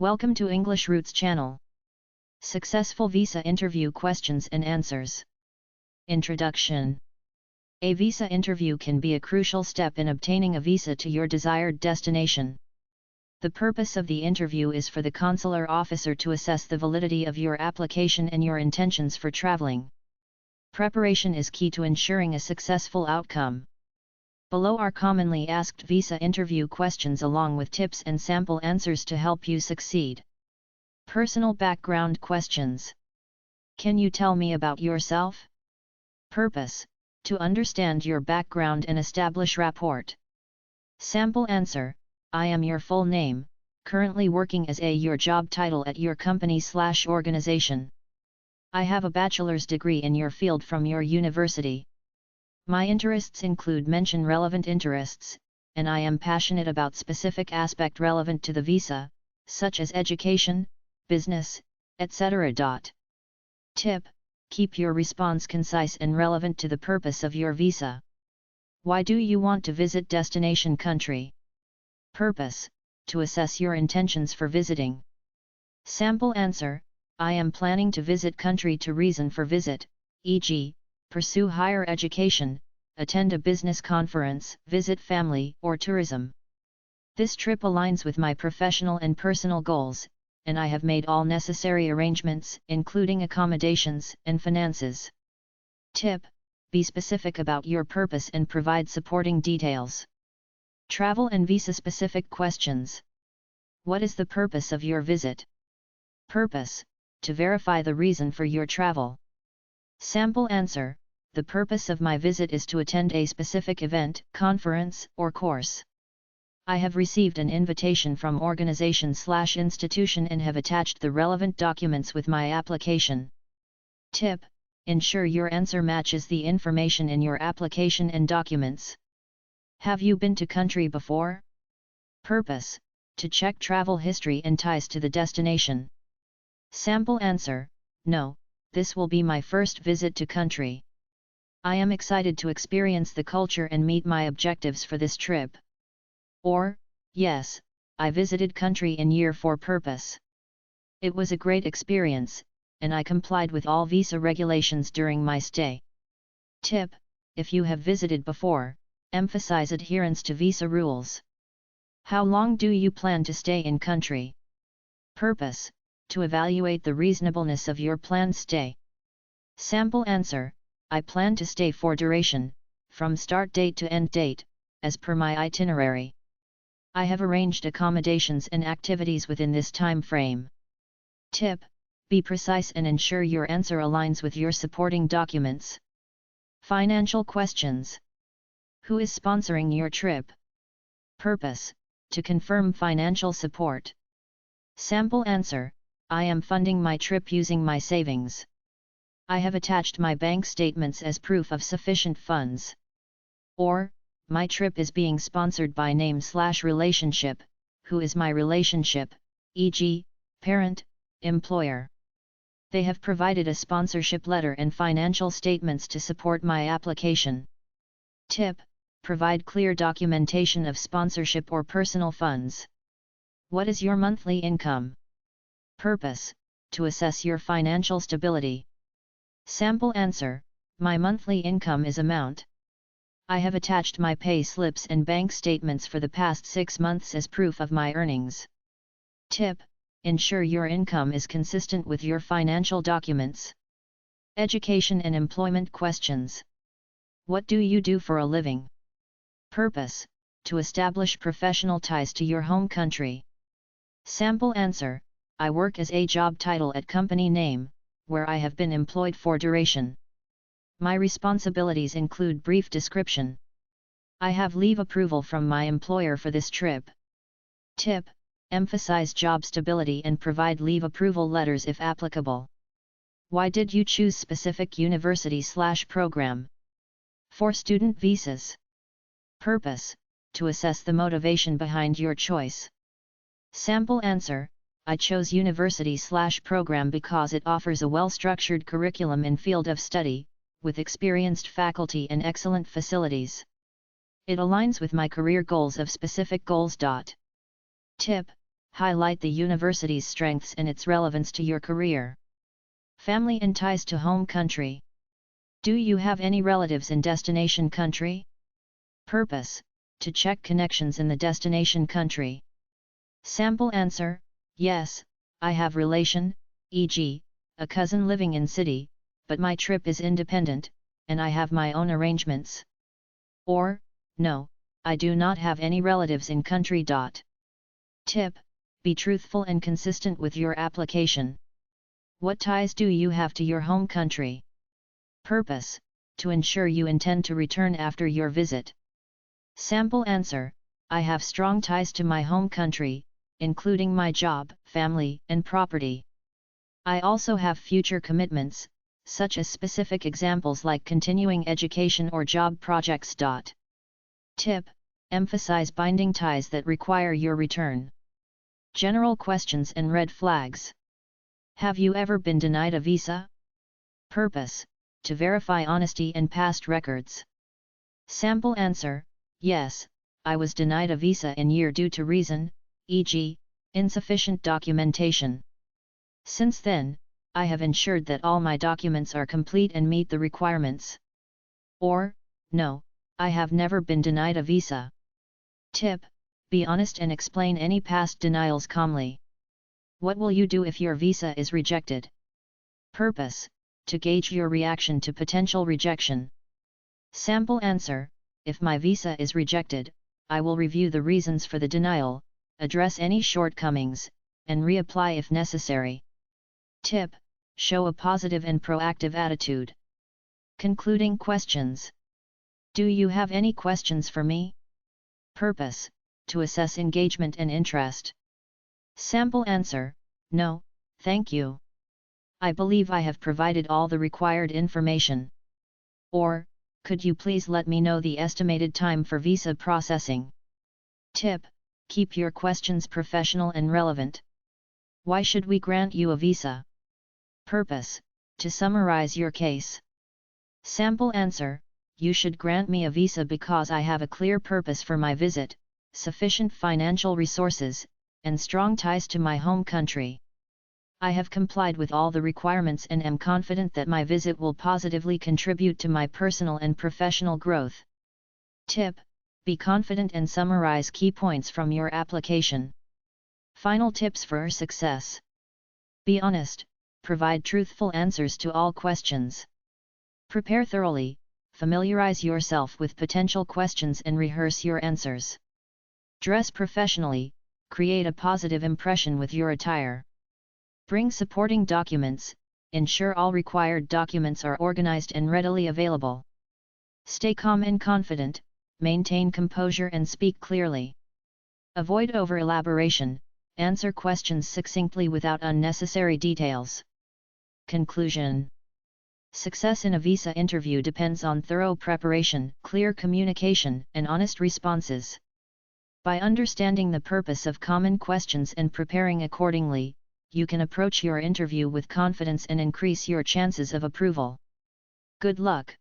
Welcome to English Roots channel. Successful visa interview questions and answers. Introduction. A visa interview can be a crucial step in obtaining a visa to your desired destination. The purpose of the interview is for the consular officer to assess the validity of your application and your intentions for traveling. Preparation is key to ensuring a successful outcome. Below are commonly asked visa interview questions along with tips and sample answers to help you succeed. Personal background questions. Can you tell me about yourself? Purpose: to understand your background and establish rapport. Sample answer: I am your full name, currently working as your job title at your company/organization. I have a bachelor's degree in your field from your university. My interests include mention relevant interests, and I am passionate about specific aspect relevant to the visa, such as education, business, etc. Tip: keep your response concise and relevant to the purpose of your visa. Why do you want to visit destination country? Purpose: to assess your intentions for visiting. Sample answer: I am planning to visit country to reason for visit, e.g., pursue higher education, attend a business conference, visit family, or tourism. This trip aligns with my professional and personal goals, and I have made all necessary arrangements, including accommodations and finances. Tip: be specific about your purpose and provide supporting details. Travel and visa-specific questions. What is the purpose of your visit? Purpose: to verify the reason for your travel. Sample answer: the purpose of my visit is to attend a specific event, conference, or course. I have received an invitation from organization/institution and have attached the relevant documents with my application. Tip: ensure your answer matches the information in your application and documents. Have you been to country before? Purpose: to check travel history and ties to the destination. Sample answer: no, this will be my first visit to country. I am excited to experience the culture and meet my objectives for this trip. Or, yes, I visited country in year 4 purpose. It was a great experience, and I complied with all visa regulations during my stay. Tip: if you have visited before, emphasize adherence to visa rules. How long do you plan to stay in country? Purpose: to evaluate the reasonableness of your planned stay. Sample answer: I plan to stay for duration, from start date to end date, as per my itinerary. I have arranged accommodations and activities within this time frame. Tip: be precise and ensure your answer aligns with your supporting documents. Financial questions. Who is sponsoring your trip? Purpose: to confirm financial support. Sample answer: I am funding my trip using my savings. I have attached my bank statements as proof of sufficient funds. Or, my trip is being sponsored by name/relationship, who is my relationship, e.g., parent, employer. They have provided a sponsorship letter and financial statements to support my application. Tip: provide clear documentation of sponsorship or personal funds. What is your monthly income? Purpose: to assess your financial stability. Sample answer: my monthly income is amount. I have attached my pay slips and bank statements for the past 6 months as proof of my earnings. Tip: ensure your income is consistent with your financial documents. Education and employment questions. What do you do for a living? Purpose: to establish professional ties to your home country. Sample answer: I work as a job title at company name, where I have been employed for duration. My responsibilities include brief description. I have leave approval from my employer for this trip. Tip: emphasize job stability and provide leave approval letters if applicable. Why did you choose specific university/program? For student visas. Purpose: to assess the motivation behind your choice. Sample answer: I chose university/program because it offers a well-structured curriculum and field of study, with experienced faculty and excellent facilities. It aligns with my career goals of specific goals. Tip: highlight the university's strengths and its relevance to your career. Family and ties to home country. Do you have any relatives in destination country? Purpose: to check connections in the destination country. Sample answer: yes, I have relation, e.g., a cousin living in city, but my trip is independent, and I have my own arrangements. Or, no, I do not have any relatives in country. Tip: be truthful and consistent with your application. What ties do you have to your home country? Purpose: to ensure you intend to return after your visit. Sample answer: I have strong ties to my home country, including my job, family, and property. I also have future commitments, such as specific examples like continuing education or job projects. Tip: emphasize binding ties that require your return. General questions and red flags. Have you ever been denied a visa? Purpose: to verify honesty and past records. Sample answer: yes, I was denied a visa in year due to reason, e.g., insufficient documentation. Since then, I have ensured that all my documents are complete and meet the requirements. Or, no, I have never been denied a visa. Tip: be honest and explain any past denials calmly. What will you do if your visa is rejected? Purpose: to gauge your reaction to potential rejection. Sample answer: if my visa is rejected, I will review the reasons for the denial, address any shortcomings, and reapply if necessary. Tip: show a positive and proactive attitude. Concluding questions. Do you have any questions for me? Purpose: to assess engagement and interest. Sample answer: no, thank you. I believe I have provided all the required information. Or, could you please let me know the estimated time for visa processing? Tip: keep your questions professional and relevant. Why should we grant you a visa? Purpose: to summarize your case. Sample answer: you should grant me a visa because I have a clear purpose for my visit, sufficient financial resources, and strong ties to my home country. I have complied with all the requirements and am confident that my visit will positively contribute to my personal and professional growth. Tip: be confident and summarize key points from your application. Final tips for success. Be honest, provide truthful answers to all questions. Prepare thoroughly, familiarize yourself with potential questions and rehearse your answers. Dress professionally, create a positive impression with your attire. Bring supporting documents, ensure all required documents are organized and readily available. Stay calm and confident, maintain composure and speak clearly. Avoid over-elaboration, answer questions succinctly without unnecessary details. Conclusion. Success in a visa interview depends on thorough preparation, clear communication, and honest responses. By understanding the purpose of common questions and preparing accordingly, you can approach your interview with confidence and increase your chances of approval. Good luck!